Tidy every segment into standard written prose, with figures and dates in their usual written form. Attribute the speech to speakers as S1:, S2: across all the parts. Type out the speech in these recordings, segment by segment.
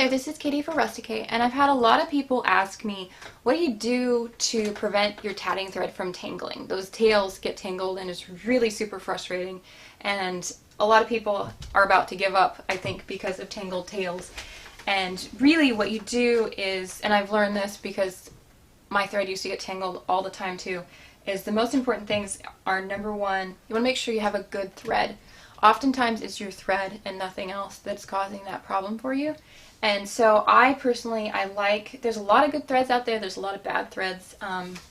S1: Hi there, this is Katy for RustiKate, and I've had a lot of people ask me, what do you do to prevent your tatting thread from tangling? Those tails get tangled and it's really super frustrating, and a lot of people are about to give up, I think, because of tangled tails. And really what you do is, and I've learned this because my thread used to get tangled all the time too, is the most important things are, number one, you want to make sure you have a good thread. Oftentimes it's your thread and nothing else that's causing that problem for you. And so I personally, there's a lot of good threads out there, there's a lot of bad threads.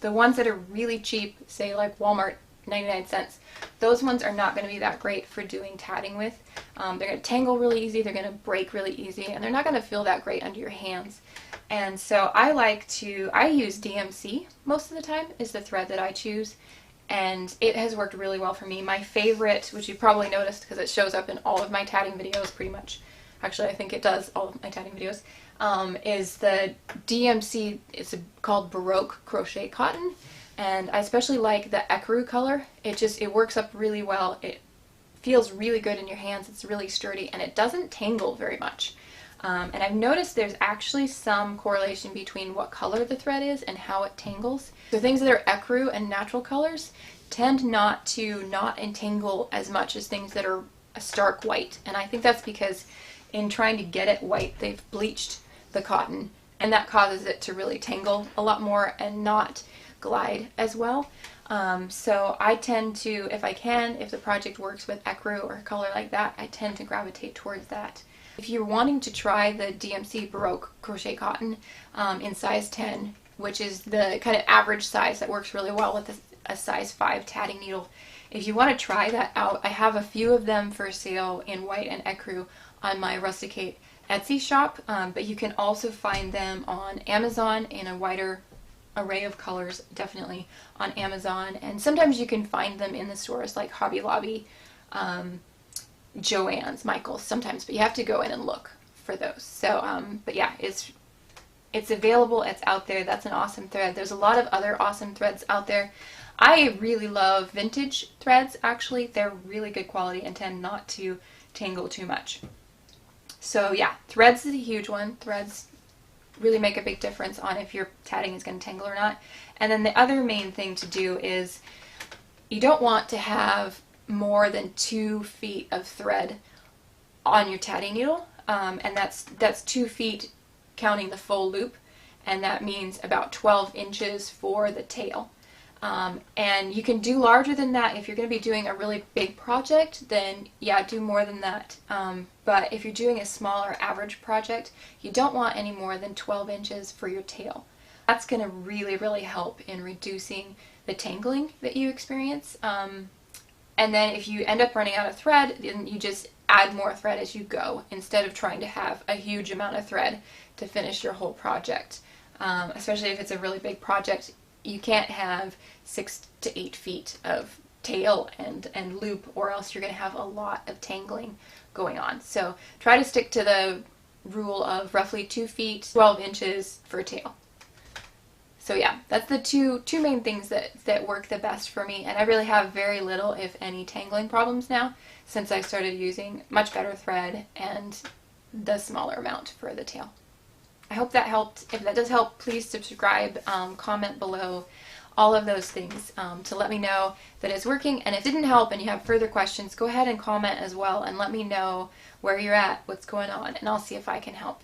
S1: The ones that are really cheap, say like Walmart, 99 cents, those ones are not going to be that great for doing tatting with. They're going to tangle really easy, they're going to break really easy, and they're not going to feel that great under your hands. And so I use DMC most of the time is the thread that I choose. And it has worked really well for me. My favorite, which you probably noticed because it shows up in all of my tatting videos pretty much, actually I think it does all of my tatting videos, is the DMC. It's called Baroque Crochet Cotton, and I especially like the ecru color. It works up really well. It feels really good in your hands. It's really sturdy and it doesn't tangle very much. And I've noticed there's actually some correlation between what color the thread is and how it tangles. So things that are ecru and natural colors tend not to entangle as much as things that are a stark white. And I think that's because in trying to get it white, they've bleached the cotton, and that causes it to really tangle a lot more and not glide as well. So I tend to, if I can, if the project works with ecru or a color like that, I tend to gravitate towards that. If you're wanting to try the DMC Baroque Crochet Cotton in size 10, which is the kind of average size that works really well with a size 5 tatting needle, if you want to try that out, I have a few of them for sale in white and ecru on my RustiKate Etsy shop, but you can also find them on Amazon in a wider array of colors, definitely on Amazon, and sometimes you can find them in the stores like Hobby Lobby, Joann's, Michael's sometimes, but you have to go in and look for those. So, but yeah, it's available, it's out there. That's an awesome thread. There's a lot of other awesome threads out there. I really love vintage threads, actually. They're really good quality and tend not to tangle too much. So yeah, threads is a huge one. Threads really make a big difference on if your tatting is going to tangle or not. And then the other main thing to do is you don't want to have more than 2 feet of thread on your tatting needle, and that's 2 feet counting the full loop, and that means about 12 inches for the tail. And you can do larger than that if you're going to be doing a really big project, then yeah, do more than that. But if you're doing a smaller average project, you don't want any more than 12 inches for your tail. That's going to really help in reducing the tangling that you experience. And then if you end up running out of thread, then you just add more thread as you go instead of trying to have a huge amount of thread to finish your whole project. Especially if it's a really big project, you can't have 6 to 8 feet of tail and loop, or else you're going to have a lot of tangling going on. So try to stick to the rule of roughly 2 feet, 12 inches for tail. So yeah, that's the two main things that work the best for me, and I really have very little, if any, tangling problems now since I started using much better thread and the smaller amount for the tail. I hope that helped. If that does help, please subscribe, comment below, all of those things to let me know that it's working. And if it didn't help and you have further questions, go ahead and comment as well and let me know where you're at, what's going on, and I'll see if I can help.